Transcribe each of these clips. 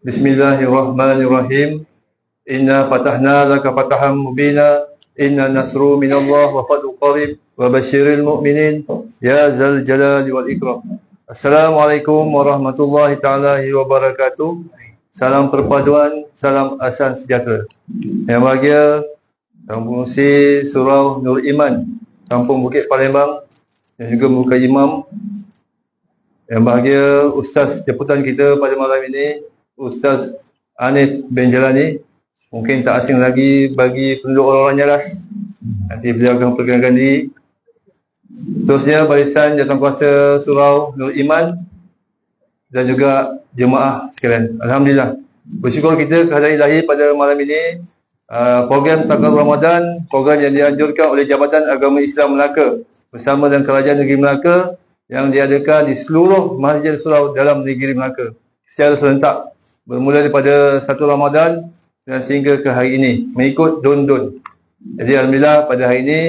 Bismillahirrahmanirrahim. Inna fatahna laka fatahan mubina. Inna nasru minallah wa fadlu qarib. Wa basyiril mu'minin. Ya zal jalali wal ikram. Assalamualaikum warahmatullahi ta'ala wabarakatuh. Salam perpaduan, salam asan sejahtera. Yang bahagia, pengurusi Surau Nur Iman, Kampung Bukit Palembang, dan juga muka imam. Yang bahagia, Ustaz jemputan kita pada malam ini, Ustaz Anif bin Jalani. Mungkin tak asing lagi bagi penduduk orang-orang Nyaras. Nanti beliau akan perkenalkan diri. Terusnya barisan jawatankuasa Surau Nur Iman dan juga jemaah sekalian. Alhamdulillah, bersyukur kita kehadiran ilahi pada malam ini. Program Taqwa Ramadan, program yang dianjurkan oleh Jabatan Agama Islam Melaka bersama dengan Kerajaan Negeri Melaka yang diadakan di seluruh masjid surau dalam negeri Melaka secara serentak, bermula daripada 1 Ramadan dan sehingga ke hari ini mengikut don-don. Jadi alhamdulillah pada hari ini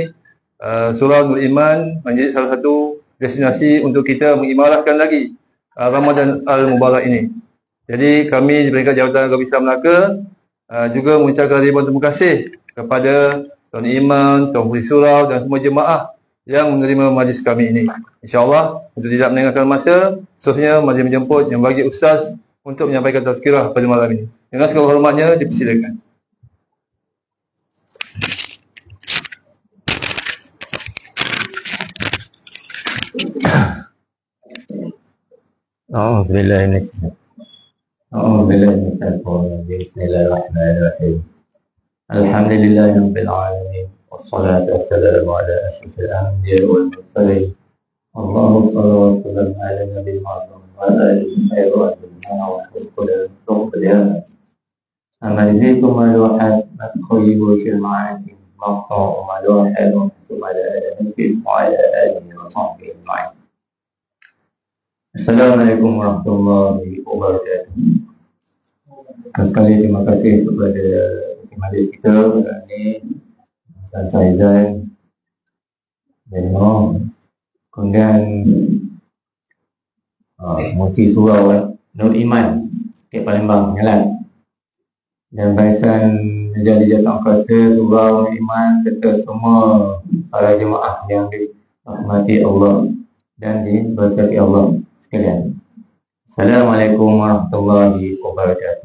Surau Nur Iman menjadi salah satu destinasi untuk kita mengimarahkan lagi Ramadan Al-Mubarak ini. Jadi kami di peringkat Jabatan Agama Islam Melaka juga mengucapkan ribuan terima kasih kepada Tuan Imam, Tuan Puteri Surau dan semua jemaah yang menerima majlis kami ini. InsyaAllah, untuk tidak meninggalkan masa, seterusnya majlis menjemput yang bagi Ustaz untuk menyampaikan tazkirah pada malam ini. Dengan segala hormatnya, dipersilakan. Bismillahirrahmanirrahim. Alhamdulillahirabbil alamin. Wassalatu wassalamu ala asyrafil anbiya'i wal mursalin. Allahumma shalli wa sallim ala nabiyil muhammad wa ala alihi wa sahbihi. Amalikum maluhat makhuyibu fil ma'atim maqta' maluhat wa ala alihi wa sahbihi ajma'in. Assalamualaikum warahmatullahi wabarakatuh. Sekali terima kasih kepada majlis kita hari ini, dan Saizan Beno, kemudian Muti Surau Nur Iman Bukit Palembang Nyalan, dan barisan menjadi jawatankuasa Surau Nur Iman serta semua para jemaah yang dirahmati Allah dan diberkati Allah sekalian. Assalamualaikum warahmatullahi wabarakatuh.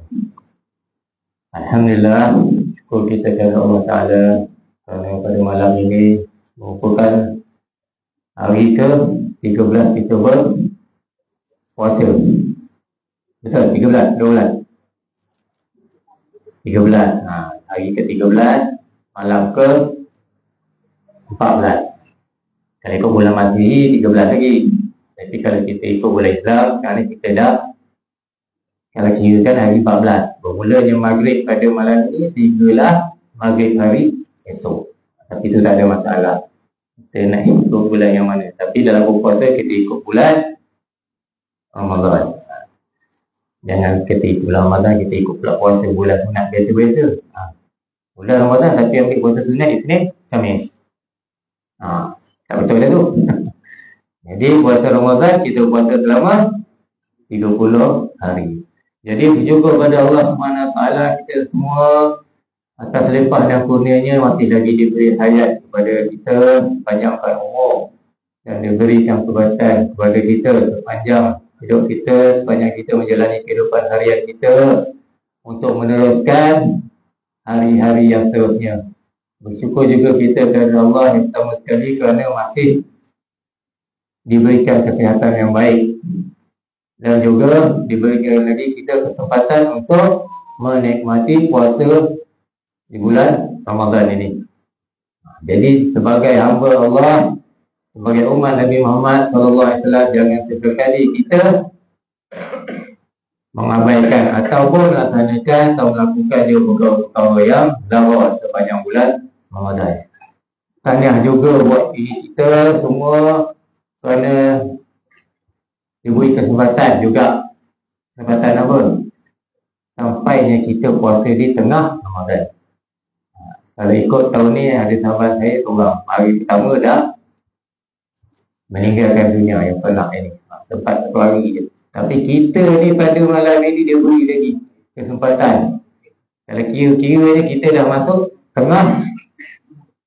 Alhamdulillah, syukur kita kepada Allah Ta'ala kerana pada malam ini merupakan hari ke-13 kita berpuasa. Betul? 13? 12? 13. Hari ke-13, malam ke-14. Kalau ikut bulan Masih 13 lagi. Tapi kalau kita ikut bulan Islam, sekarang kita dah, kalau kirakan hari 14. Bermulanya maghrib pada malam ini sehinggalah maghrib hari esok. Tapi itu tak ada masalah. Kita nak ikut bulan yang mana. Tapi dalam berpuasa kita ikut bulan Ramadan. Jangan kita ikut bulan Ramadan, kita ikut pula puasa bulan sunat biasa-biasa. Bulan Ramadan tapi ambil puasa sunat Isnin, Khamis. Tak betul dah tu. Jadi puasa Ramadan kita puasa selama 30 hari. Jadi bersyukur kepada Allah SWT, kita semua atas limpah dan kurnianya masih lagi diberi hayat kepada kita, panjangkan umur dan diberikan kebaikan kepada kita sepanjang hidup kita, sepanjang kita menjalani kehidupan harian kita untuk meneruskan hari-hari yang seterusnya. Bersyukur juga kita kepada Allah yang pertama sekali kerana masih diberikan kesihatan yang baik, dan juga diberikan lagi kita kesempatan untuk menikmati puasa di bulan Ramadan ini. Jadi sebagai hamba Allah, sebagai umat Nabi Muhammad SAW, jangan sekali kita mengabaikan ataupun laksanakan atau melakukan dia perkara-perkara yang lara sepanjang bulan Ramadan. Tahniah juga buat diri kita semua kerana diberi kesempatan juga. Kesempatan apa? Sampainya kita puasa di tengah Ramadan. Kalau ikut tahun ni, ada sahabat saya seorang hari pertama dah meninggalkan dunia yang pernah ini. Sempat satu hari je. Tapi kita ni pada malam ini dia beri lagi kesempatan. Kalau kira-kira ni kita dah masuk tengah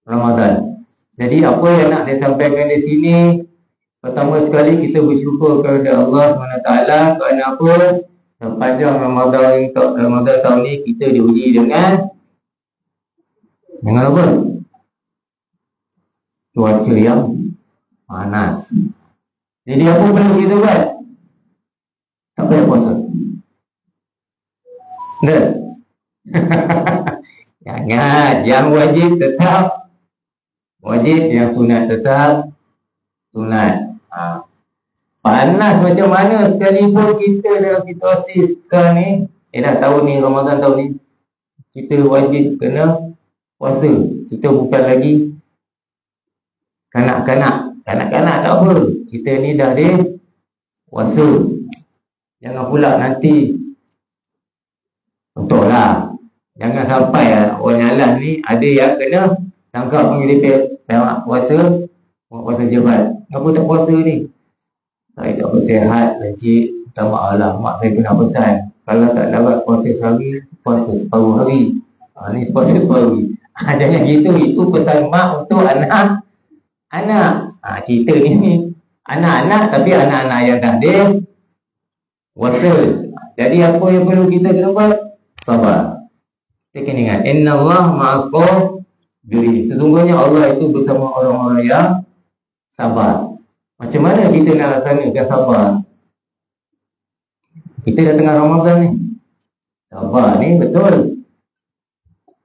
Ramadan. Jadi apa yang nak disampaikan di sini, pertama sekali kita bersyukur kepada Allah SWT kerana apa? Sepanjang Ramadan tahun ni kita diuji dengan apa? Cuaca yang panas. Jadi apa perlu kita buat? Tak payah puasa. Betul? Jangan, yang wajib tetap wajib, yang sunat tetap sunat. Panas macam mana sekalipun kita dalam situasi sekarang ni, dah tahun ni, Ramadan tahun ni, kita wajib kena puasa. Kita bukan lagi kanak-kanak tak apa, kita ni dah puasa. Jangan pula nanti contohlah, jangan sampai orang jalan ni ada yang kena tangkap mengelipet dalam puasa jebat. Apa tak puasa ni? Saya tak bersihat, Encik, minta maaf lah, mak saya kena pesan, kalau tak dapat puasa sehari, puasa separuh hari. Ni puasa separuh hari. Jangan gitu, itu pesan mak untuk anak. Kita ni anak-anak, tapi anak-anak yang dah puasa. Jadi apa yang perlu kita kena buat? Sabar. Kita kena ingat, Inna Allah ma'as-sabirin. Sesungguhnya Allah itu bersama orang-orang yang sabar. Macam mana kita nak laksanakan sabar? Kita dah tengah Ramadan ni. Sabar ni betul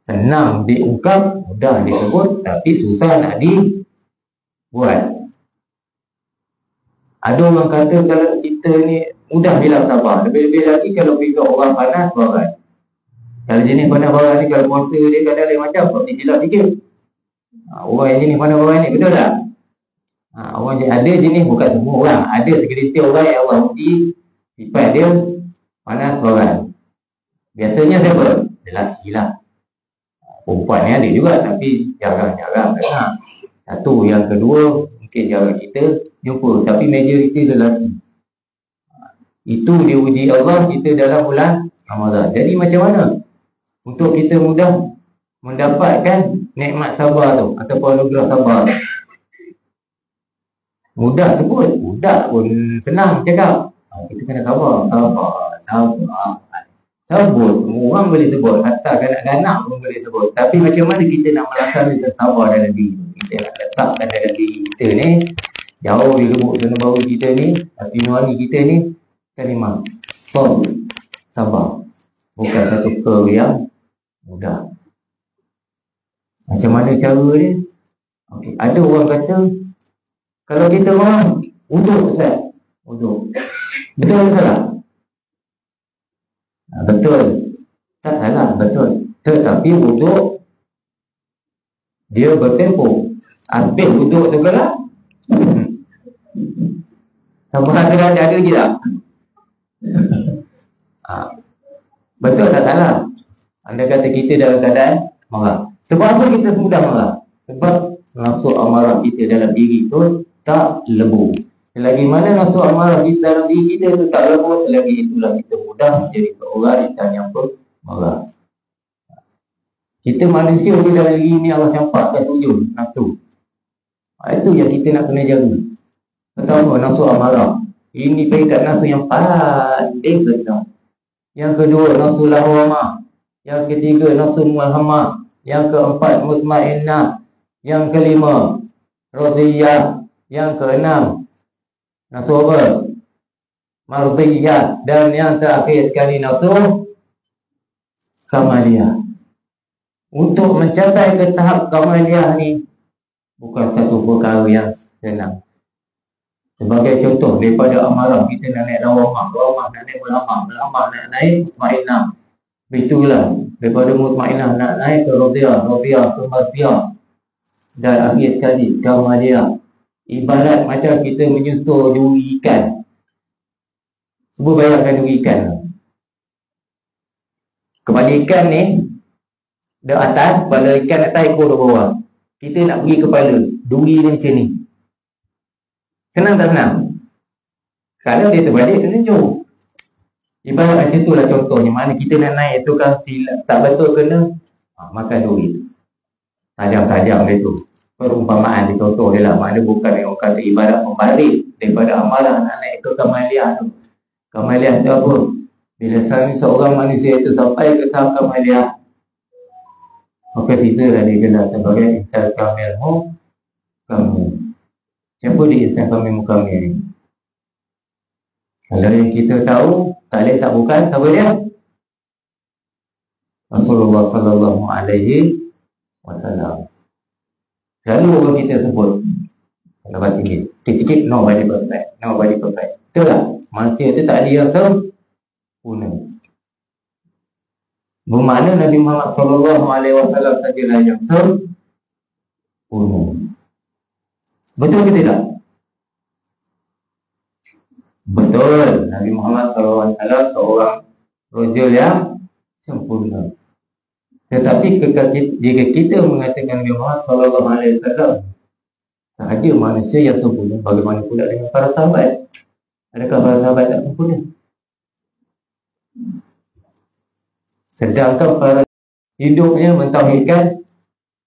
senang diungkap, mudah disebut, tapi susah nak dibuat. Ada orang kata kalau kita ni mudah bilang sabar, lebih-lebih lagi kalau pergi orang panas barat. Kalau jenis panas barat ni, kalau puasa dia kadang lain macam, kau disilap sikit. Orang yang jenis panas barat ni, betul tak? Orang ada jenis, bukan semua orang, ada segelintir orang yang Allah uji sifat dia panas barat. Biasanya siapa? Lelaki lah. Perempuan ni ada juga, tapi jarang-jarang kena. Satu, yang kedua, mungkin jarang kita jumpa, tapi majoriti lelaki. Itu diuji Allah kita dalam bulan Ramadan. Jadi macam mana untuk kita mudah mendapatkan nikmat sabar tu, ataupun anugerah sabar? Mudah sebut, mudah pun senang cakap. Kita kena sabar. Sebut, semua orang boleh sebut, hatta kanak-kanak pun boleh sebut. Tapi macam mana kita nak melaksanakan sabar dalam diri kita, nak letakkan dalam diri kita ni, jauh di lubuk sana bau kita ni, hati nurani kita ni, kalimah sabar. Bukan satu perkara yang mudah. Macam mana cara dia? Ada orang kata, kalau kita marah, uduk Ustaz. Uduk. Betul ke salah? Betul. Tak salah, betul. Tetapi uduk, dia bertempo. Habis uduk tu pula. Sabar ada lagi tak? Betul tak salah? Anda kata kita dalam keadaan marah. Sebab apa kita mudah marah? Sebab nafsu amarah kita dalam diri tu tak lebu. Selagi mana nafsu amarah kita dalam diri kita tu tak lebu, selagi itulah kita mudah menjadi seorang insan yang marah. Kita manusia ni dalam diri ni Allah campakkan 7 nafsu. Itu yang kita nak kena jaga. Pertama, nafsu amarah. Ini peringkat nafsu yang paling rendah. Yang kedua, nafsu lawamah. Yang ketiga, nafsu mulhamah. Yang keempat, mutmainnah. Yang kelima, radiyah. Yang keenam, nafsu apa? Mardiyah. Dan yang terakhir sekali, nafsu kamaliyah. Untuk mencapai ke tahap kamaliyah ni, bukan satu perkara yang senang. Sebagai contoh, daripada amarah kita nak naik lawamah, nak naik mulhamah, nak naik mutmainnah. Itulah, daripada mutmainnah nak naik ke radiyah ke mardiyah. Dan akhir sekali, kamaliyah. Ibarat macam kita menyusur duri ikan. Cuba bayangkan duri ikan. Kepala ikan ni di atas, kepala ikan atas, ekor di bawah. Kita nak pergi kepala, duri dia macam ni. Senang tak senang? Kalau dia terbalik, dia jauh. Ibarat macam itulah contohnya. Mana kita nak naik tu kan silap, tak betul kena makan duit. Tajam-tajam dia tu. Perumpamaan dia, contoh dia lah. Mana bukan yang orang kata ibarat membaris daripada amalan nak naik ke kamaliah tu. Kamaliah tu apa? Bila seorang manusia itu sampai ke tahap kamaliah, maka kita dah digelar sebagai insan kamil mukamil. Siapa dia insan kamil mukamil ni? Kalau yang kita tahu, tak boleh tak bukan, siapa dia? Rasulullah sallallahu alaihi wasallam. Selalu orang kita sebut lepas tinggi, sikit-sikit nobody perfect, nobody perfect. Betul tak? Manusia itu tak ada yang sempurna. Bermakna Nabi Muhammad sallallahu alaihi wasallam sajalah yang sempurna. Betul ke tidak? Betul. Nabi Muhammad sallallahu alaihi wasallam seorang rajul yang sempurna. Tetapi jika kita mengatakan Nabi Muhammad sallallahu alaihi wasallam sahaja manusia yang sempurna, bagaimana pula dengan para sahabat? Adakah para sahabat tak sempurna? Sedangkan para hidupnya mentauhidkan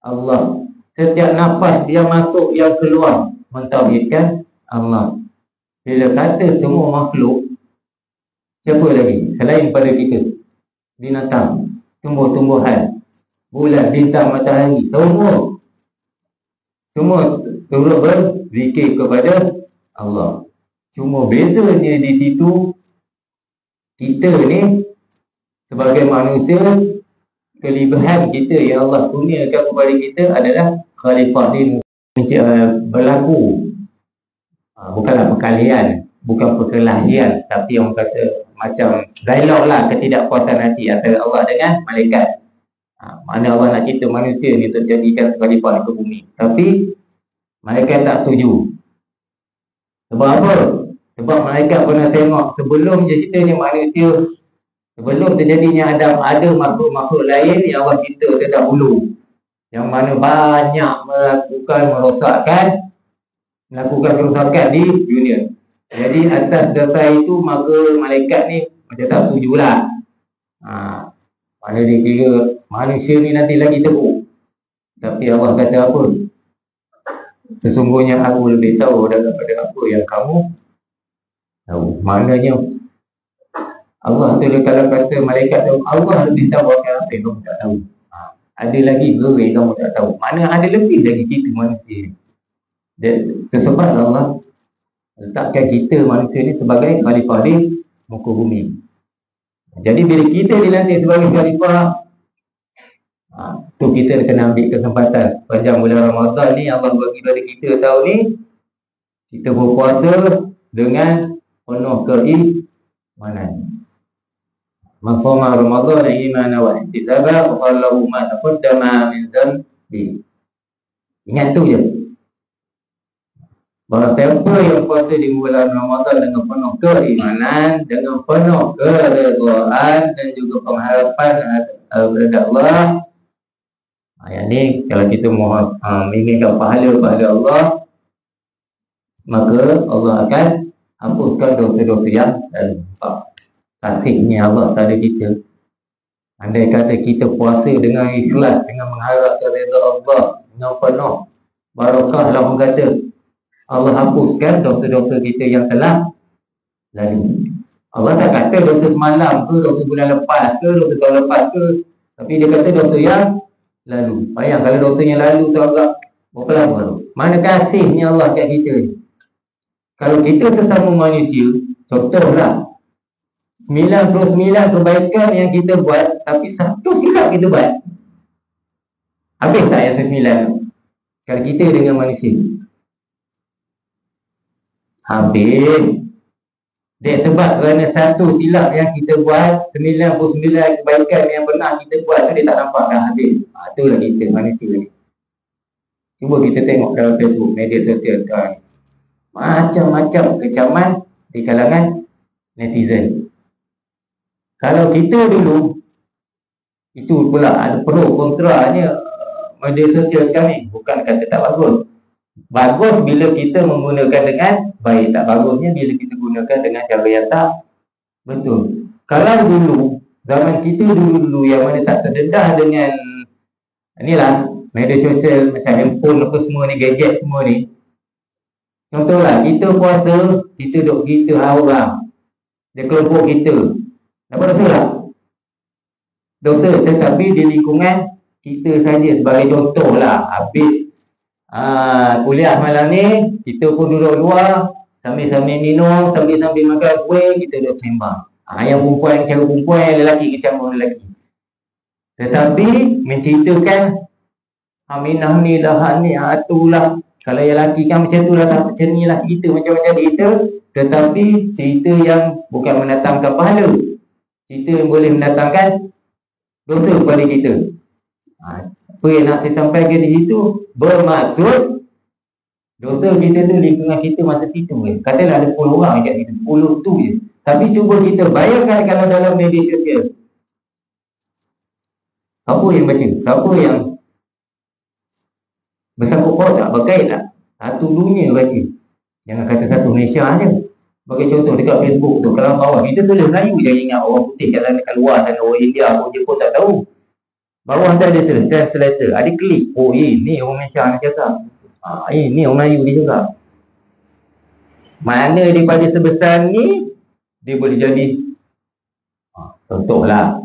Allah. Setiap nafas dia masuk, yang keluar mentauhidkan Allah. Bila kata semua makhluk, siapa lagi selain pada kita? Binatang, tumbuh-tumbuhan, bulan, bintang, matahari, semua turut berzikir kepada Allah. Cuma bezanya di situ, kita ni sebagai manusia, kelebihan kita yang Allah kurniakan kepada kita adalah khalifah din, berlaku. Bukanlah perkalian, bukan perkelahian, tapi orang kata macam dialog lah, ketidakpuasan hati antara Allah dengan malaikat. Mana Allah nak cipta manusia ni terjadikan khalifah ke bumi, tapi malaikat tak setuju. Sebab apa? Sebab malaikat pernah tengok sebelum je kita ni manusia, sebelum terjadinya Adam, ada makhluk-makhluk lain yang Allah cipta terdahulu, yang mana banyak melakukan kerosakan di dunia. Jadi atas dasar itu, maka malaikat ni macam tak setuju lah. Mana dia kira manusia ni nanti lagi teruk. Tapi Allah kata apa? Sesungguhnya aku lebih tahu daripada apa yang kamu tahu. Maknanya Allah tu kalau kata malaikat tu, Allah lebih tahu apa yang kamu tak tahu. Ada lagi yang kamu tak tahu. Mana ada lebih lagi kita manusia. Tersebab Allah letakkan kita manusia ni sebagai khalifah di muka bumi. Jadi bila kita dilantik sebagai khalifah, tu kita kena ambil kesempatan sepanjang bulan Ramadan ni. Allah bagi pada kita tahun ni, kita berpuasa dengan penuh keimanan. Man shoma Ramadan imanan wa ihtisaban fallahu ma taqaddama min dhanbi. Ingat tu je. Bahawa siapa yang puasa di bulan Ramadan dengan penuh keimanan, dengan penuh keredaan dan juga pengharapan kepada Allah, yang ni kalau kita mohon menginginkan pahala pada Allah, maka Allah akan hapuskan dosa-dosa yang lalu. Kasihnya Allah pada kita. Andai kata kita puasa dengan ikhlas, dengan mengharapkan redha Allah, dengan penuh barakah, Allah kata Allah hapuskan dosa-dosa kita yang telah lalu. Allah tak kata dosa semalam ke, dosa bulan lepas ke, dosa tahun lepas ke, tapi dia kata dosa yang lalu. Bayang kalau dosa yang lalu tu agak berapa lama tu. Mana kasihnya Allah kat kita ni. Kalau kita sesama manusia, contohlah 99 kebaikan yang kita buat, tapi satu silap kita buat, habis tak yang 9? Kalau kita dengan manusia habis. Dia sebab kerana satu silap yang kita buat, 99 kebaikan yang pernah kita buat tu dia tak nampak dah habis. Itulah kita manusia ni. Cuba kita tengok dalam Facebook, media sosial kan, macam-macam kecaman di kalangan netizen. Kalau kita dulu, itu pula ada pro kontranya media sosial sekarang ni. Bukan kata tak bagus. Bagus bila kita menggunakan dengan baik, tak bagusnya bila kita gunakan dengan cara yang tak betul. Kalau dulu, zaman kita dulu-dulu yang mana tak terdedah dengan inilah media sosial macam handphone apa semua ni, gadget semua ni. Contohlah, kita puasa, kita duk kita orang, dia kelompok kita. Apa dosa tak? Dosa, tetapi di lingkungan kita saja sebagai contoh lah. Habis kuliah malam ni, kita pun duduk luar, sambil-sambil minum, sambil-sambil makan kuih, kita duduk sembang. Yang perempuan cara perempuan, yang lelaki kecambung lelaki. Tetapi menceritakan Aminah ni lah, hak ni, tu lah. Kalau yang lelaki kan macam tu lah, tak macam ni lah kita, macam-macam kita. Tetapi cerita yang bukan mendatangkan pahala, cerita yang boleh mendatangkan dosa kepada kita. Apa yang nak saya sampaikan di situ bermaksud dosa kita tu lingkungan kita masa itu katalah ada 10 orang kat kita, 10 tu je. Tapi cuba kita bayangkan kalau dalam media sosial, apa yang baca, siapa yang bersangkut paut tak, berkait tak, satu dunia baca. Jangan kata satu Malaysia aja. Bagi contoh dekat Facebook tu, kalau bawah kita tulis Melayu je, ingat orang putih kat luar dan orang India pun je pun tak tahu. Bawah tu ada tulis translator, ada klik, oh ini orang Malaysia ni cakap, ini orang Melayu dia cakap. Mana daripada sebesar ni dia boleh jadi contohlah.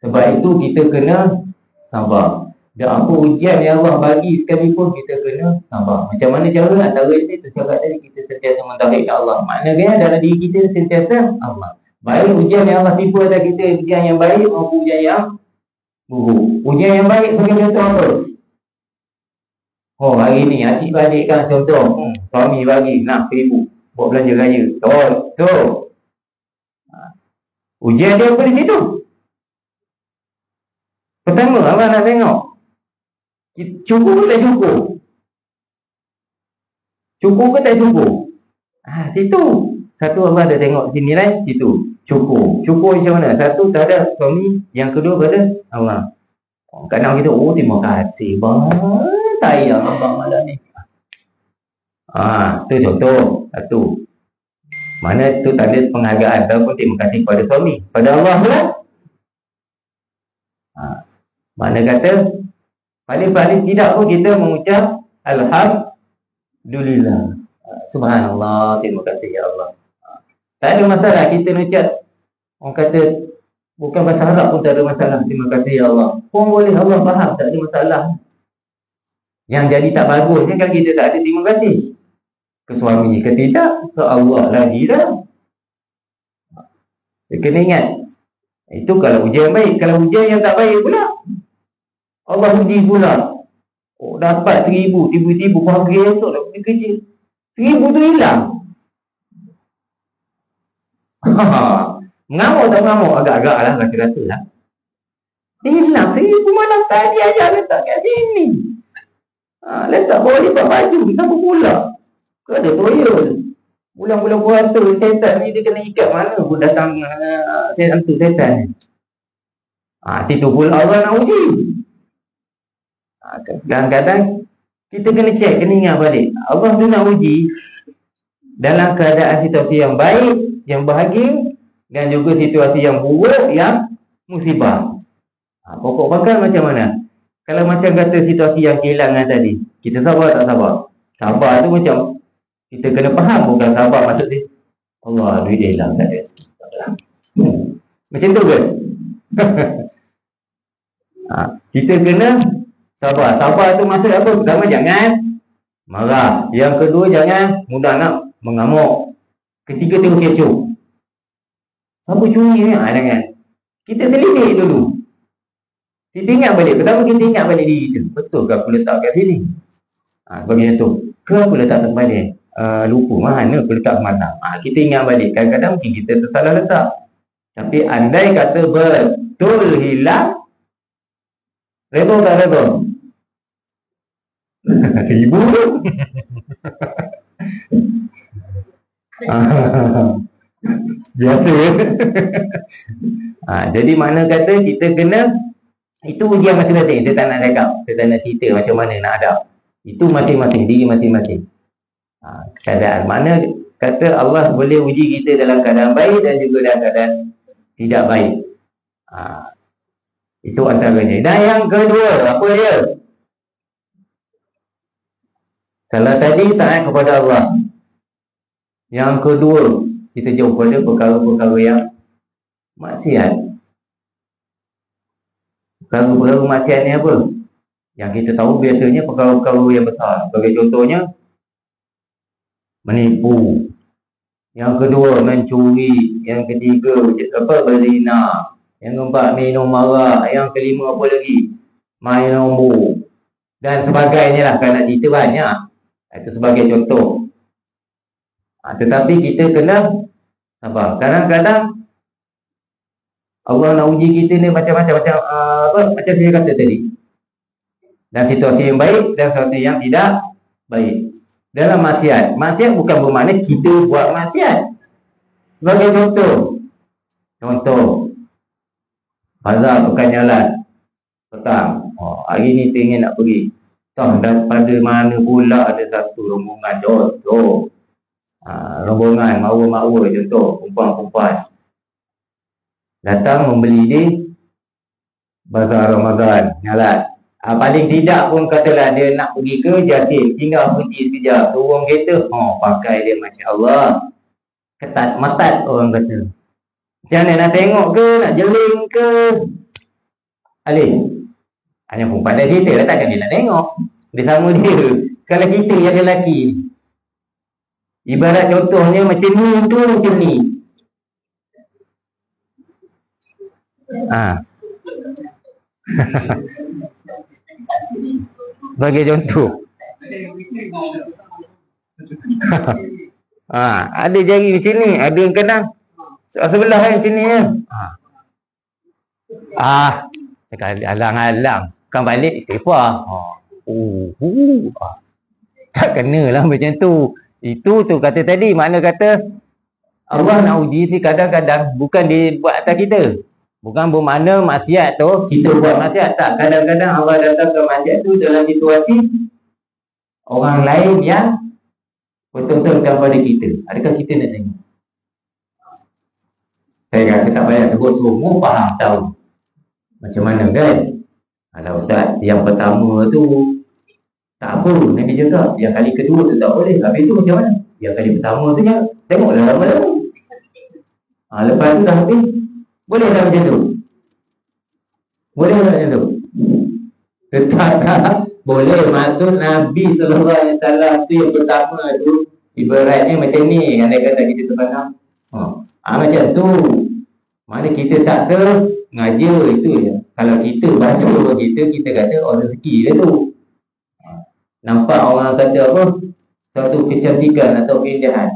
Sebab itu kita kena sabar. Dan apa ujian yang Allah bagi sekalipun kita kena sabar. Macam mana cara nak antara ini tercakap tadi, kita sentiasa mentauhidkan Allah. Maknanya dalam diri kita sentiasa Allah. Baik ujian yang Allah tipu atas kita, ujian yang baik maupun ujian yang buruk. Ujian yang baik sebagai contoh apa? Oh hari ni acik balik kan contoh, suami bagi nak RM1,000 buat belanja raya. Tu ujian dia apa di situ? Pertama abang nak tengok, cukup ke tak cukup? Cukup ke tak cukup? Situ satu abang dah tengok sini lah, situ cukup. Cukup macam mana? Satu terhadap suami, yang kedua pada Allah. Kadang kita, terima kasih bang, sayang abang malam ni. Tu contoh satu. Mana tu tanda penghargaan ataupun terima kasih pada suami, pada Allah pula. Mana kata paling-paling tidak pun kita mengucap Alhamdulillah, Subhanallah, terima kasih ya Allah. Tak ada masalah kita ucap, orang kata bukan bahasa Arab pun tak ada masalah, terima kasih ya Allah pun boleh, Allah faham, tak ada masalah. Yang jadi tak bagus ni kan kita tak ada terima kasih ke suami, ke tidak, ke Allah lagi dah. Kena ingat, itu kalau ujian baik. Kalau ujian yang tak baik pula, Allah uji pula, dapat 1,000, tiba-tiba pagi esok nak pergi kerja, 1,000 tu hilang. Mengamuk tak mengamuk? Agak-agak lah, rasa-rasa lah. Hilang 1,000 malam tadi aja letak kat sini. Letak bawah lipat baju, kenapa pula? Kau ada toyol. Bulan-bulan puasa, setan ni dia kena ikat mana pun datang hantu setan ni. Situ pula Allah nak uji. Kadang-kadang kita kena cek, kena ingat balik, Allah tu nak uji dalam keadaan situasi yang baik, yang bahagia, dan juga situasi yang buruk, yang musibah. Pokok bakal macam mana? Kalau macam kata situasi yang kehilangan tadi, kita sabar tak sabar? Sabar tu macam kita kena faham, bukan sabar maksud dia Allah duit dia hilang tak ada. Macam tu kan? Kita kena sabar. Sabar tu maksud apa? Pertama, jangan marah. Yang kedua, jangan mudah nak mengamuk. Ketiga, tengok kecoh. Siapa curi ni? Jangan. Kita selidik dulu. Kita ingat balik. Pertama, kita ingat balik diri kita. Betul ke aku letak kat sini? Bagi tu. Ke aku letak tempat ni? Lupa. Mana aku letak semalam? Kita ingat balik. Kadang-kadang mungkin kita tersalah letak. Tapi andai kata betul hilang, reba tak reba? Ibu tu. Biasa. Jadi mana kata kita kena, itu ujian masing-masing. Kita tak nak cakap, kita tak nak cerita macam mana nak hadap. Itu masing-masing, diri masing-masing. Keadaan mana kata Allah boleh uji kita dalam keadaan baik dan juga dalam keadaan tidak baik. Itu antaranya. Dan yang kedua, apa dia? Kalau tadi taat kepada Allah, yang kedua, kita jauh pada perkara-perkara yang maksiat. Perkara-perkara maksiat ni apa? Yang kita tahu biasanya perkara-perkara yang besar. Sebagai contohnya, menipu. Yang kedua, mencuri. Yang ketiga, berzina. Yang keempat, minum arak. Yang kelima, apa lagi? Main nombor. Dan sebagainya lah. Kalau nak cerita banyak. Itu sebagai contoh. Tetapi kita kena sabar. Kadang-kadang Allah nak uji kita ni macam-macam. Macam saya kata tadi. Dan situasi yang baik dan situasi yang tidak baik. Dalam maksiat. Maksiat bukan bermakna kita buat maksiat. Sebagai contoh. Bazar tukar jalan. Petang. Hari ni saya ingin nak pergi. Daripada mana pula ada satu rombongan jodoh. Rombongan mawa-mawa contoh. Perempuan-perempuan. Datang membeli di bazar Ramadan. Jalan. Paling tidak pun katalah dia nak pergi ke Jatim, tinggal berhenti sekejap, turun kereta, pakai dia Masya Allah, ketat matat orang kata. Macam mana nak tengok ke, nak jeling ke? Alih, hanya perempuan dah cerita lah, takkan dia nak tengok. Dia sama dia. Kalau kita yang lelaki, ibarat contohnya macam ni tu, macam ni. Sebagai contoh. Ada jari macam ni, ada yang kadang sebelah macam ni ya. Sekali alang-alang kan balik istighfar. Tak kenalah macam tu. Itu tu kata tadi, mana kata Allah nak uji ni kadang-kadang bukan dibuat atas kita. Bukan bermakna maksiat tu kita buat maksiat, tak. Kadang-kadang Allah datangkan maksiat tu dalam situasi orang lain yang betul-betul kepada kita. Adakah kita nak tengok? Saya kata tak payah sebut semua faham tahu macam mana kan. Kalau Ustaz yang pertama tu tak apa, Nabi cakap yang kali kedua tu tak boleh. Habis tu macam mana? Yang kali pertama tu je tengoklah lama-lama. Lepas tu dah habis. Boleh tak macam tu? Boleh tak macam tu? Tetapi boleh. Maksud Nabi SAW tu yang pertama tu ibaratnya macam ni. Yang dia kata kita terpandang macam tu. Mana kita tak sengaja itu je. Kalau kita bahasa kita kata rezeki dia tu. Nampak orang kata apa? Satu kecantikan atau keindahan.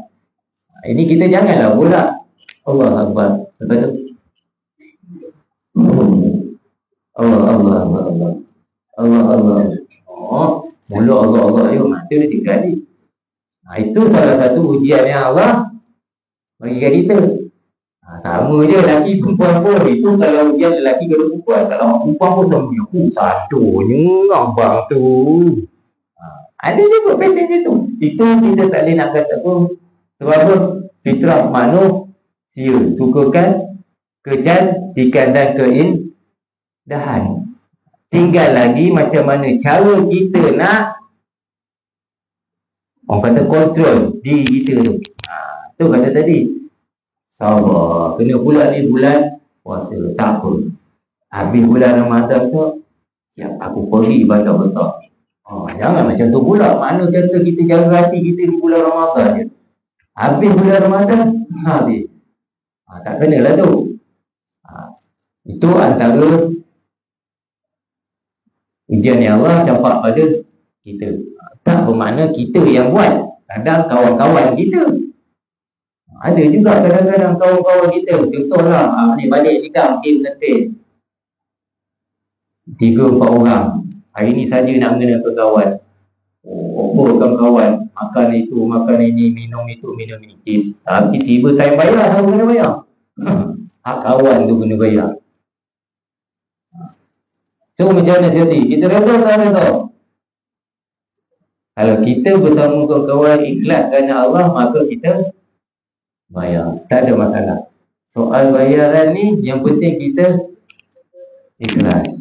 Ini kita janganlah pula Allah Akbar. Lepas tu Allah. Mulut Allah. Yuk, mata dia 3 kali. Itu salah satu ujian yang Allah bagikan kita. Sama je lelaki perempuan pun. Itu kalau ujian lelaki ke perempuan. Kalau perempuan pun sama. Satunya abang tu. Ada juga pattern dia tu. Itu kita tak boleh nak kata pun. Sebab fitrah manusia sukakan kecantikan dan keindahan. Tinggal lagi macam mana cara kita nak orang kata kontrol diri kita tu. Tu kata tadi sabar. Kena pula ni bulan puasa. Tak apa. Habis bulan Ramadan tu siap aku pergi ibadah besar. Jangan macam tu pula. Mana kata kita jaga hati kita di bulan Ramadan je. Habis bulan Ramadan habis. Tak kenalah tu. Itu antara ujian yang Allah campak pada kita. Tak bermakna kita yang buat. Kadang kawan-kawan kita. Ada juga kadang-kadang kawan-kawan kita. Contohlah, ni balik nikah mungkin nanti 3-4 orang. Hari ni saja nak mengenal kawan. Kawan makan itu, makan ini, minum itu, minum ini. Tapi tiba time bayar, tak kena bayar. Hak kawan tu kena bayar. So macam mana jadi? Kita reda tak reda? Kalau kita bersama kawan-kawan ikhlas kerana Allah, maka kita bayar. Tak ada masalah. Soal bayaran ni yang penting kita ikhlas.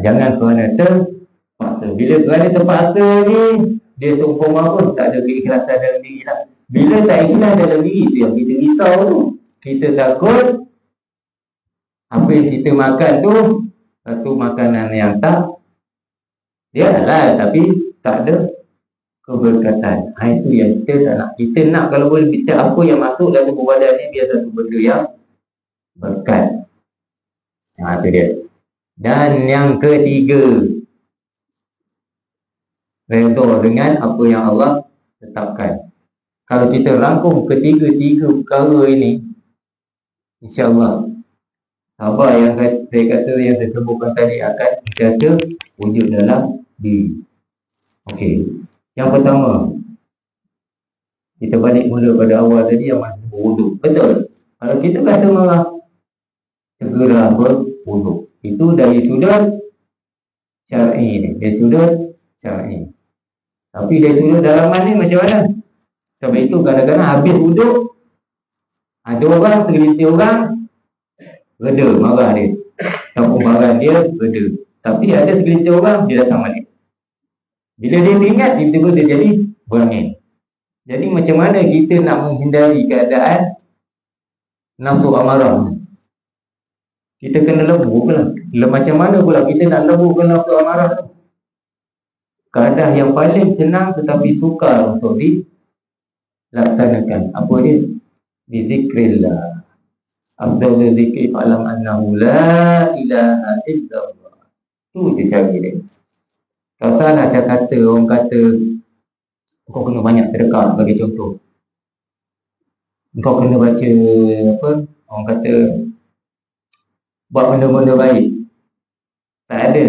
Jangan kerana terpaksa. Bila kerana terpaksa ni, dia seumpama pun tak ada keikhlasan dalam diri lah. Bila tak ikhlas dalam diri tu yang kita risau tu. Kita takut apa yang kita makan tu satu makanan yang tak dia halal tapi tak ada keberkatan. Itu yang kita tak nak. Kita nak kalau boleh kita apa yang masuk dalam tubuh badan ni biar satu benda yang berkat. Itu dia. Dan yang ketiga, redha dengan apa yang Allah tetapkan. Kalau kita rangkum ketiga-tiga perkara ini, insya-Allah sabar yang saya kata yang saya sebutkan tadi akan kata wujud dalam diri. Okey. Yang pertama, kita balik mula pada awal tadi yang masih berwuduk. Betul. Kalau kita rasa marah, segera berwuduk. Itu dari sudut syar'i ni. Dari sudut syar'i. Tapi dari sudut dalaman ni macam mana? Sebab itu kadang-kadang habis wuduk, ada orang, segelintir orang reda marah dia. Ataupun marah dia reda. Tapi ada segelintir orang dia datang balik. Bila dia ingat, tiba-tiba dia jadi berangin. Jadi macam mana kita nak menghindari keadaan nafsu amarah? Kita kena leburkan. Macam mana pula kita nak leburkan nafsu amarah tu? Keadaan yang paling senang tetapi sukar untuk dilaksanakan. Apa dia? Bizikrillah. Afdalul zikri fa'lam annahu la ilaha illallah. Tu je cara dia. Kalau salah saya kata, orang kata kau kena banyak sedekah bagi contoh. Kau kena baca apa? Orang kata buat benda-benda baik. Tak ada.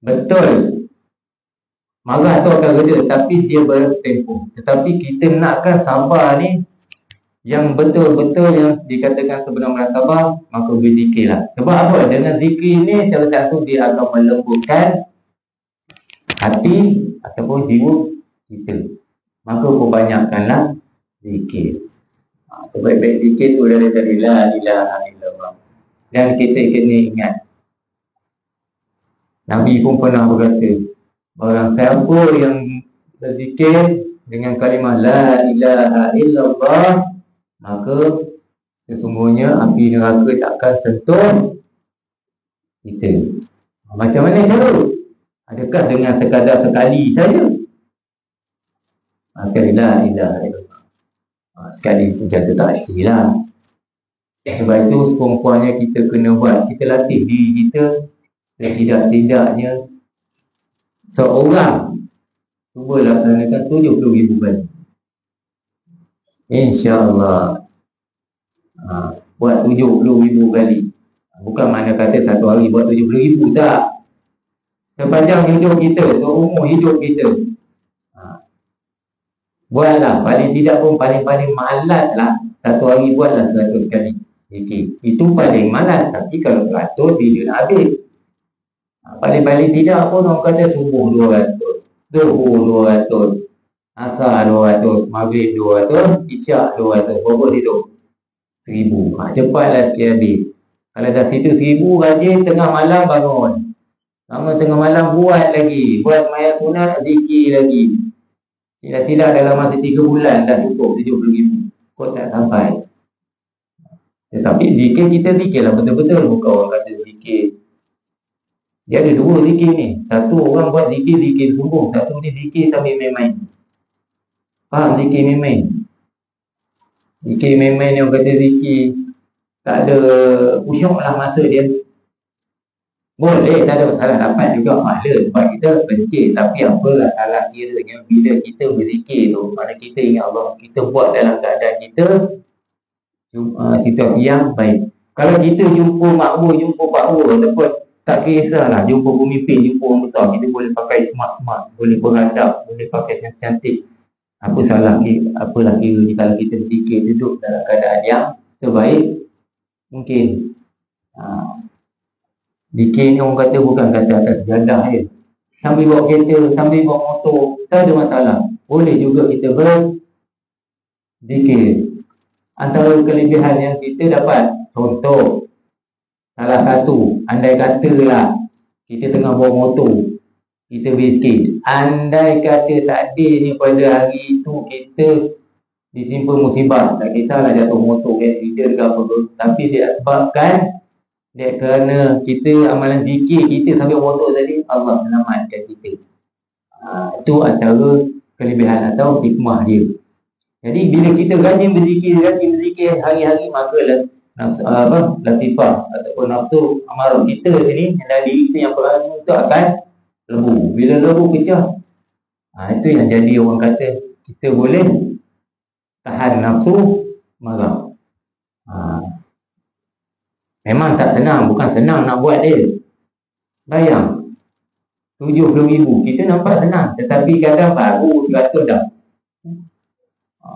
Betul. Marah tu akan reda tapi dia bertempoh. Tetapi kita nakkan sabar ni yang betul-betul yang dikatakan sebenar-benar sabar, maka berzikirlah. Sebab apa? Dengan zikir ni cara satu dia akan melembutkan hati ataupun jiwa kita. Maka perbanyakkanlah zikir. Sebaik-baik zikir tu dari la ilaha illallah. Dan kita kena ingat, Nabi pun pernah berkata, barang siapa yang berzikir dengan kalimah la ilaha illallah, maka sesungguhnya api neraka takkan sentuh kita. Macam mana cara? Adakah dengan sekadar sekali saja? Sekali la ilaha illallah. Sekali saja tak silah. Sebab itu sekurang-kurangnya kita kena buat. Kita latih diri kita setidak-tidaknya seorang cuba laksanakan 70,000 kali. InsyaAllah. Buat 70,000 kali. Bukan mana kata satu hari buat 70,000. Tak. Sepanjang hidup kita, seumur hidup kita. Buatlah. Paling tidak pun paling-paling malas lah. Satu hari buatlah 100 kali. Okay. Itu paling malas. Tapi kalau 100 dia nak habis. Paling-paling tidak pun orang kata subuh 200, zuhur 200, asar 200, maghrib 200, isyak 200. Berapa hidup? 1000. Cepatlah sikit habis. Kalau dah situ 1000 rajin, tengah malam bangun. Lama tengah malam buat lagi. Buat mayat sunat, zikir lagi. Sila-sila dalam masa 3 bulan dah cukup 70,000. Kau tak sampai. Tetapi zikir kita zikirlah betul-betul. Bukan orang kata zikir. Dia ada dua zikir ni. Satu orang buat zikir sungguh. Satu ni zikir sambil main-main. Faham zikir main-main? Zikir main-main yang kata zikir tak ada khusyuk lah masa dia. Boleh, tak ada masalah. Dapat juga makna sebab kita berzikir. Tapi apalah salah kiranya bila kita berzikir tu, mana kita ingat Allah, kita buat dalam keadaan kita situasi yang baik. Kalau kita jumpa makmur, jumpa pakmur ataupun tak kisahlah, jumpa pemimpin, jumpa orang besar, kita boleh pakai smart-smart, boleh beradab, boleh pakai cantik-cantik. Apa salah, apalah kira kalau kita berzikir duduk dalam keadaan yang sebaik mungkin. Zikir ni orang kata bukan kata atas sejadah je. Sambil bawa kereta, sambil bawa motor, tak ada masalah. Boleh juga kita berzikir. Antara kelebihan yang kita dapat, contoh, salah satu, andai katalah kita tengah bawa motor, kita miskin. Andai kata takdirnya pada hari itu kita ditimpa musibah, tak kisahlah jatuh motor, accident ke apa tu, tapi dia sebabkan dia kerana kita amalan zikir kita sambil motor tadi, Allah selamatkan kita. Itu antara kelebihan atau hikmah dia. Jadi bila kita rajin berzikir hari-hari, maka latifah ataupun nafsu amarah kita sini, dan diri kita yang perlahan itu akan lebu. Bila lebu pecah, itu yang jadi orang kata kita boleh tahan nafsu marah. Memang tak senang, bukan senang nak buat dia. Bayang 70,000 kita nampak senang, tetapi kadang baru 100 dah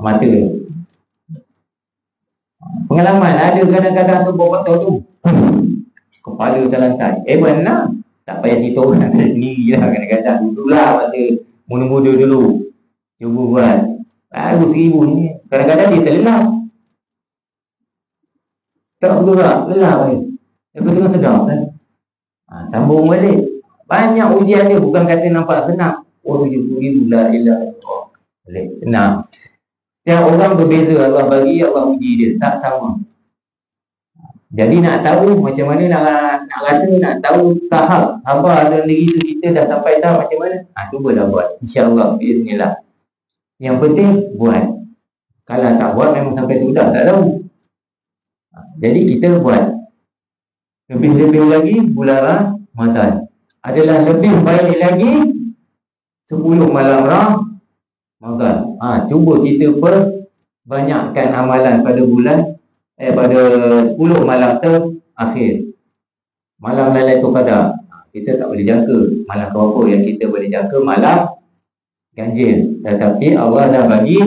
mata. Pengalaman ada kadang-kadang tu bawa motor tu kepala ke lantai. Benar, tak payah cerita orang sendiri lah. Kadang-kadang itulah mata muda-muda dulu cuba buat baru 1,000 ni, kadang-kadang dia terlelap. Tak betul tak? Lelap ni. Lepas tu sedap kan? Sambung balik. Banyak ujian dia, bukan kata nampak senang. 70,000 la ilaha illallah. Boleh, senang. Setiap orang berbeza, Allah bagi, Allah uji dia. Tak sama. Jadi nak tahu macam mana nak rasa, nak tahu tahap apa dalam diri tu kita dah sampai tahap macam mana. Cubalah buat. InsyaAllah, bismillah. Yang penting, buat. Kalau tak buat, memang sampai tu dah tak tahu. Jadi kita buat. Lebih-lebih lagi bulan Ramadan adalah lebih baik lagi 10 malam Ramadan. Cuba kita perbanyakkan amalan pada bulan pada 10 malam terakhir. Malam Lailatul Qadar kita tak boleh jangka malam berapa yang kita boleh jangka, malam ganjil. Tetapi Allah dah bagi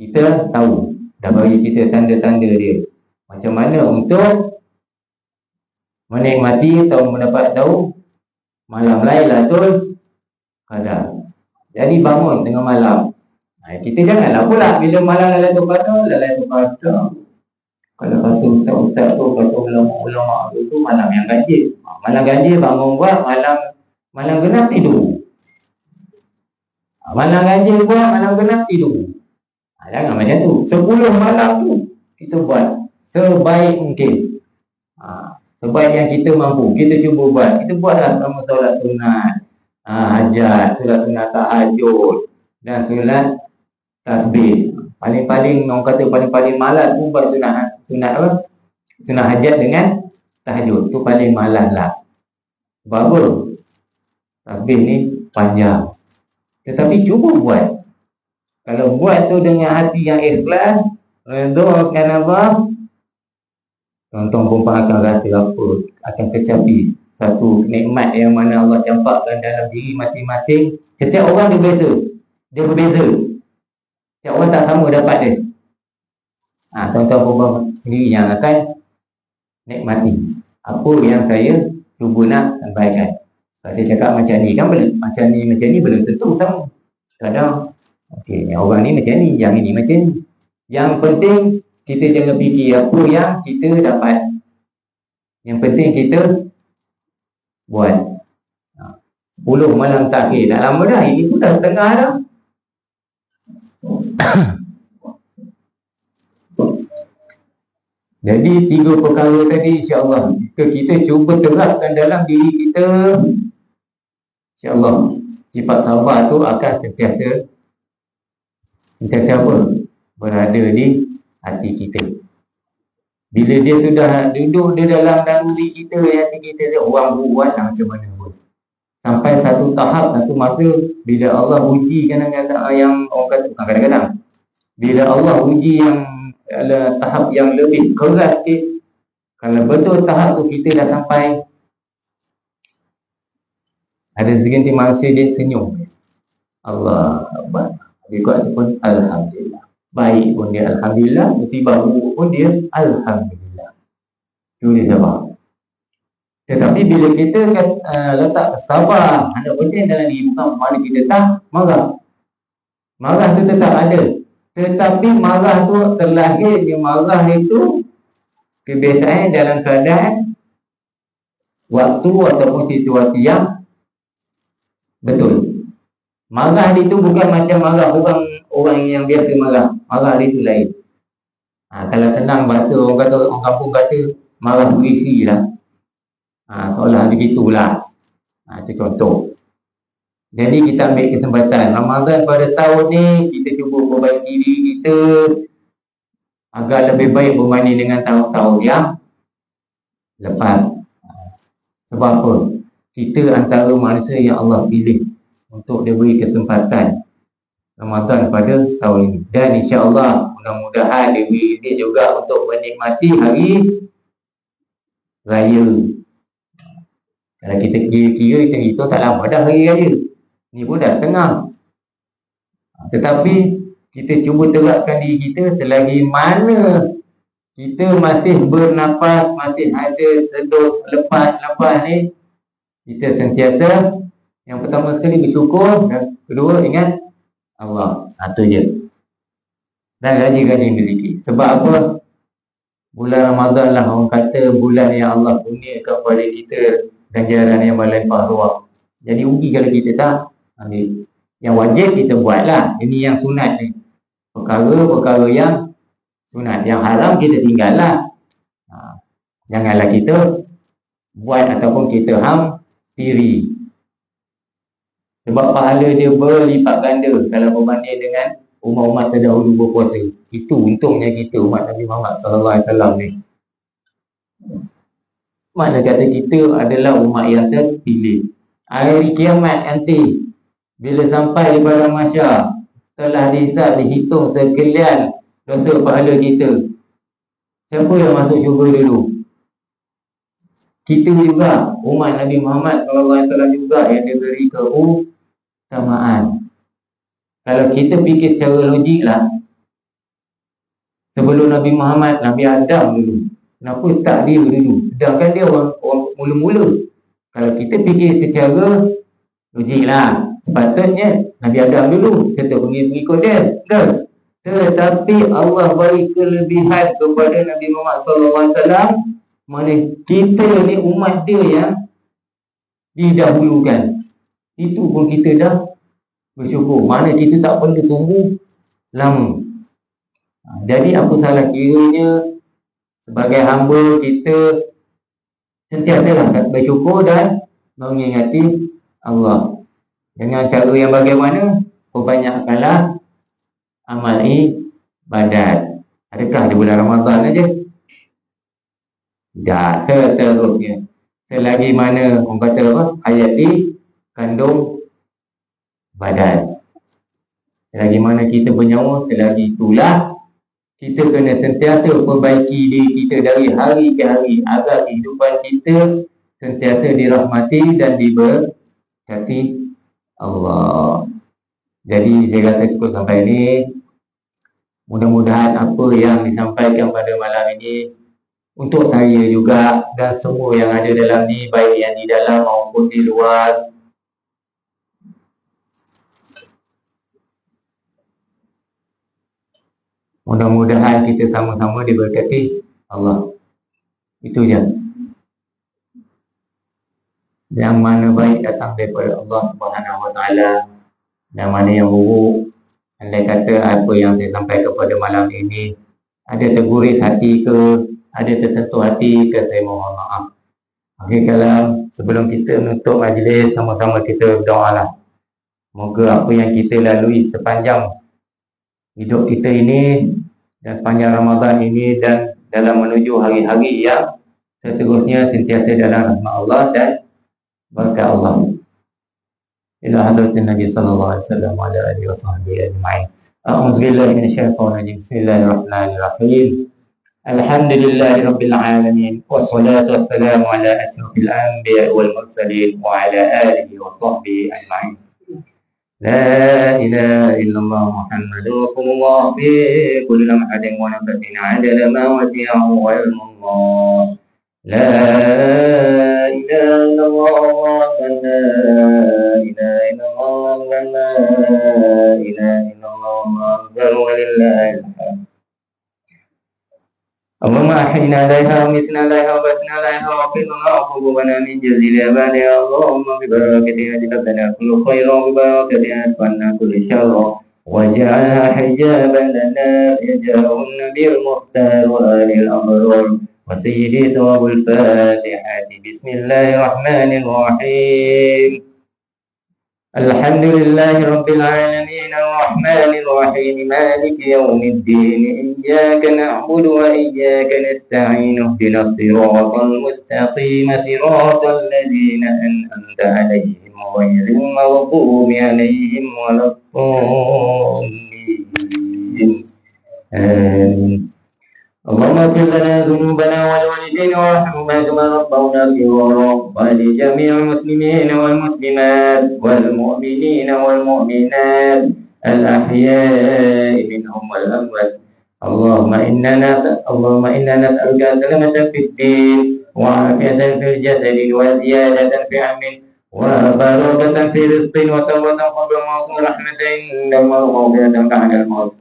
kita tahu, dah bagi kita tanda-tanda dia macam mana untuk menikmati atau mendapat tahu malam Lailatul Qadar. Jadi bangun tengah malam. Kita janganlah pula bila malam Lailatul Qadar, kalau kata ustaz-ustaz tu, kata ulama-ulama tu malam yang ganjil. Malam ganjil bangun buat, malam genap tidur. Malam ganjil buat, malam genap tidur. Jangan macam tu. 10 malam tu kita buat sebaik mungkin. Sebaik yang kita mampu, kita cuba buat. Kita buatlah sama solat sunat, hajat, solat sunat tahajud dan solat tasbih. Paling-paling orang kata paling-paling malas pun buat sunat apa? Sunat hajat dengan tahajud. Tu paling malas lah. Sebab apa? Tasbih ni panjang. Tetapi cuba buat. Kalau buat tu dengan hati yang ikhlas, redha Allah, tuan-tuan perempuan akan rasa apa? Akan kecapi satu nikmat yang mana Allah campakkan dalam diri masing-masing. Setiap orang dia berbeza. Dia berbeza. Setiap orang tak sama dapat dia. Tuan-tuan perempuan sendiri yang akan nikmati apa yang saya cuba nak sampaikan. Kalau saya cakap macam ni kan belum, macam ni belum tentu sama. Kadang okey, orang ni macam ni, yang ini macam ni. Yang penting kita jangan fikir apa yang kita dapat. Yang penting kita buat. 10 malam terakhir, dah lama dah. Ini pun dah setengah dah. Jadi 3 perkara tadi insya-Allah kita cuba terapkan dalam diri kita. InsyaAllah sifat sabar tu akan sentiasa apa? Berada di hati kita. Bila dia sudah duduk di dalam diri kita, hati kita dia orang buat macam mana pun. Sampai satu tahap, satu masa bila Allah uji kadang-kadang yang orang kata bukan kadang-kadang. Bila Allah uji yang tahap yang lebih keras sikit, kalau betul tahap tu kita dah sampai, ada segelintir manusia dia senyum. Allah Akbar. Dia kuat pun Alhamdulillah. Baik pun dia Alhamdulillah. Musibah buruk pun dia Alhamdulillah. Itu dia sabar. Tetapi bila kita letak sabar 100% dalam diri, bukan mana kita tak marah. Marah tu tetap ada. Tetapi marah tu terlahirnya marah itu kebiasaan dalam keadaan waktu ataupun situasi yang betul. Marah dia tu bukan macam marah orang yang biasa marah. Marah dia tu lain. Kalau senang bahasa orang kampung kata marah berisi lah. Seolah begitulah. Itu contoh. Jadi kita ambil kesempatan Ramadan pada tahun ni, kita cuba perbaiki diri kita agar lebih baik berbanding dengan tahun-tahun yang lepas. Sebab apa? Kita antara manusia yang Allah pilih untuk dia beri kesempatan Ramadan pada tahun ini. Dan insya-Allah mudah-mudahan dia beri dia juga untuk menikmati hari raya. Kalau kita kira-kira itu tak lama dah hari raya. Ni pun dah tengah. Tetapi kita cuba terapkan diri kita selagi mana kita masih bernafas, masih ada seduh lepas-lepas ni, kita sentiasa yang pertama sekali bersyukur, dan kedua ingat Allah. Itu je. Dan gaji-gaji miliki. Sebab apa? Bulan Ramadan lah orang kata bulan yang Allah kurniakan kepada kita ganjaran yang melimpah ruah. Jadi rugi kalau kita tak ambil. Yang wajib kita buatlah. Ini yang sunat ni. Perkara-perkara yang sunat. Yang haram kita tinggallah. Janganlah kita buat ataupun kita hampiri. Sebab pahala dia berlipat ganda kalau berbanding dengan umat-umat terdahulu berpuasa. Itu untungnya kita umat Nabi Muhammad SAW ni. Makna kata kita adalah umat yang terpilih. Hari kiamat nanti, bila sampai di padang mahsyar, setelah dihisab, dihitung sekalian dosa pahala kita, siapa yang masuk syurga dulu? Kita juga, umat Nabi Muhammad SAW juga yang diberi keutamaan. Kalau kita fikir secara logik lah, sebelum Nabi Muhammad, Nabi Adam dulu, kenapa tak dia dulu? Sedangkan dia orang mula-mula. Kalau kita fikir secara logik lah, sepatutnya Nabi Adam dulu, serta pengikut dia. Betul? Tetapi Allah beri kelebihan kepada Nabi Muhammad SAW, mana kita ni umat dia yang didahulukan. Itu pun kita dah bersyukur. Mana kita tak perlu tunggu lama. Jadi apa salah kiranya sebagai hamba kita sentiasa bersyukur dan mengingati Allah. Dengan cara yang bagaimana? Perbanyakkanlah amal ibadat. Adakah di bulan Ramadan aja? Tak, seterusnya. Selagi mana orang kata apa? Hayati kandung badan. Selagi mana kita bernyawa, selagi itulah kita kena sentiasa perbaiki diri kita dari hari ke hari agar kehidupan kita sentiasa dirahmati dan diberkati Allah. Jadi saya rasa cukup sampai ini. Mudah-mudahan apa yang disampaikan pada malam ini untuk saya juga dan semua yang ada dalam ni, baik yang di dalam maupun di luar, mudah-mudahan kita sama-sama diberkati Allah. Itu je. Yang mana baik datang daripada Allah Subhanahu Wa Taala, dan mana yang buruk, andai kata apa yang saya sampaikan pada malam ini ada terguris hati ke, ada tersentuh hati ke, saya mohon maaf. Okey, kalau sebelum kita menutup majlis, sama-sama kita berdoalah. Moga apa yang kita lalui sepanjang hidup kita ini dan sepanjang Ramadan ini dan dalam menuju hari-hari yang seterusnya sentiasa dalam rahmat Allah dan berkat Allah. Ila hadratin Nabi sallallahu alaihi wasallam wa ala alihi wa sahbihi ajma'in. A'udzu billahi minasyaitonir rajim. Bismillahirrahmanirrahim. Alhamdulillahirabbil alamin wassalatu wassalamu ala asyrafil anbiya'i wal mursalin wa ala alihi wa sahbihi ajma'in. La ilaha illallah Muhammadur Rasulullah bi kulli lamhatin wa nafasin 'adada ma wasi'ahu wa ilmullah. La ilaha illallah la ilaha illallah la ilaha illallah walillah وأحينا عليها ومتنا عليها وبثنا عليها وقنا عقوبنا من جزيل أبانها اللهم ببركة هذه لنا كل خير وببركة أتقنا كل شر واجعلها حجابا لنا يجاه النبي المختار وآل الأبرار وسيدي ثواب الفاتحة بسم الله الرحمن الرحيم الحمد لله رب العالمين الرحمن الرحيم مالك يوم الدين إياك نعبد وإياك نستعين اهدنا الصراط المستقيم صراط الذين أنعمت عليهم غير المغضوب عليهم ولا الضالين آمين اللهم اغفر لنا ذنوبنا ولوالدينا وارحمهما كما ربونا صغارا ولجميع المسلمين والمسلمات والمؤمنين والمؤمنات الأحياء منهم والأموات اللهم إنا نسألك سلامة في الدين وعافية في الجسد وزيادة في علم وبركة في رزق وتوبة قبل الموت ورحمة عند الموت ومغفرة بعد الموت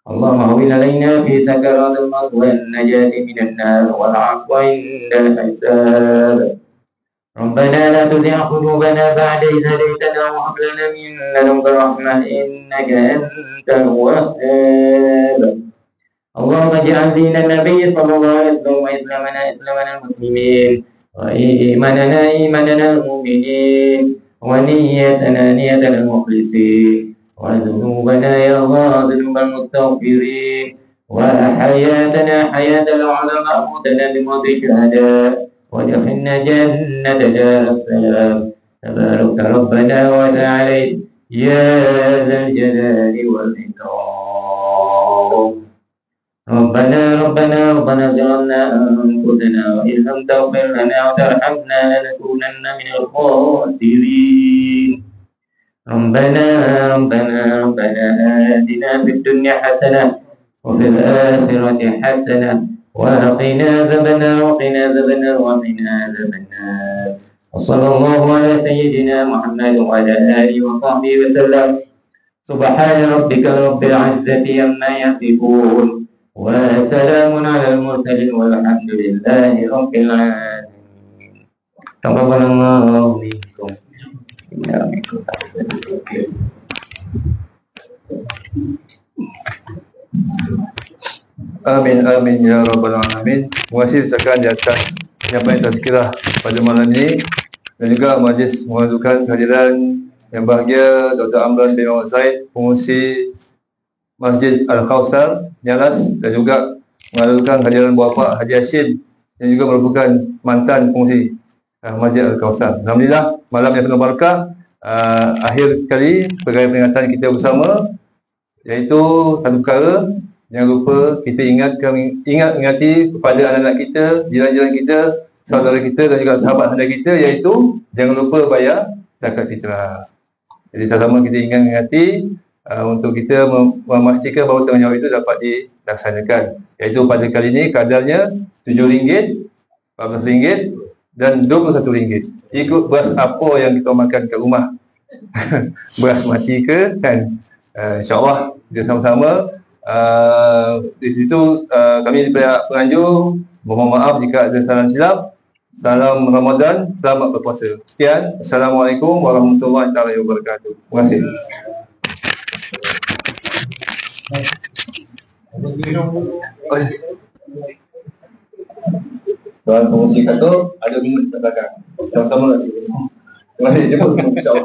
اللهم هون علينا في سكرات الموت والنجاة من النار والعفو عند الحساب ربنا لا تزغ قلوبنا بعد إذ هديتنا وهب لنا من لدنك رحمة إنك أنت الوهاب اللهم اجعل دين النبي صلى الله عليه وسلم وإسلامنا إسلامنا المسلمين وإيماننا إيماننا المؤمنين ونيتنا نية المخلصين وذنوبنا يا الله ذنوب المستغفرين وحياتنا حياة العلماء موتنا بموت الشهداء وادخلنا جنة دار السلام تبارك ربنا وتعالى يا ذا الجلال والإكرام ربنا ظلمنا أنفسنا وإن لم تغفر لنا وترحمنا لنكونن من الخاسرين ربنا آتنا في الدنيا حسنة وفي الآخرة حسنة وقنا عذاب النار وصلى الله على سيدنا محمد وعلى آله وصحبه وسلم سبحان ربك رب العزة عما يصفون وسلام على المرسلين والحمد لله رب العالمين تقبل الله منكم Amin amin ya rabbal alamin. Terima kasih ucapkan di atas penyampaian tazkirah pada malam ini dan juga majlis mengadukan kehadiran yang bahagia Dr. Amran bin Muhammad Zaid, pengurusi Masjid Al-Khausar Nyalas, dan juga mengadukan kehadiran Bapak Haji Hashim yang juga merupakan mantan pengurusi Masjid Al-Khausar. Alhamdulillah, malam yang penuh barakah. Akhir kali perkara peringatan kita bersama, iaitu satu perkara jangan lupa kita ingati kepada anak-anak kita, jiran-jiran kita, saudara kita dan juga sahabat anda kita, iaitu jangan lupa bayar zakat fitrah. Jadi sama kita ingati untuk kita memastikan bahawa tanggungjawab itu dapat dilaksanakan, iaitu pada kali ini kadarnya RM7, RM14 dan RM21. Ikut beras apa yang kita makan kat rumah. Beras mati ke kan? InsyaAllah kita sama-sama di situ. Kami daripada penganjur mohon maaf jika ada salah silap. Salam Ramadan, selamat berpuasa. Sekian, Assalamualaikum warahmatullahi wabarakatuh. Terima kasih. Tuan pengurusi kata ada rumah di belakang. Sama-sama lagi. Terima kasih. Jemput insyaAllah.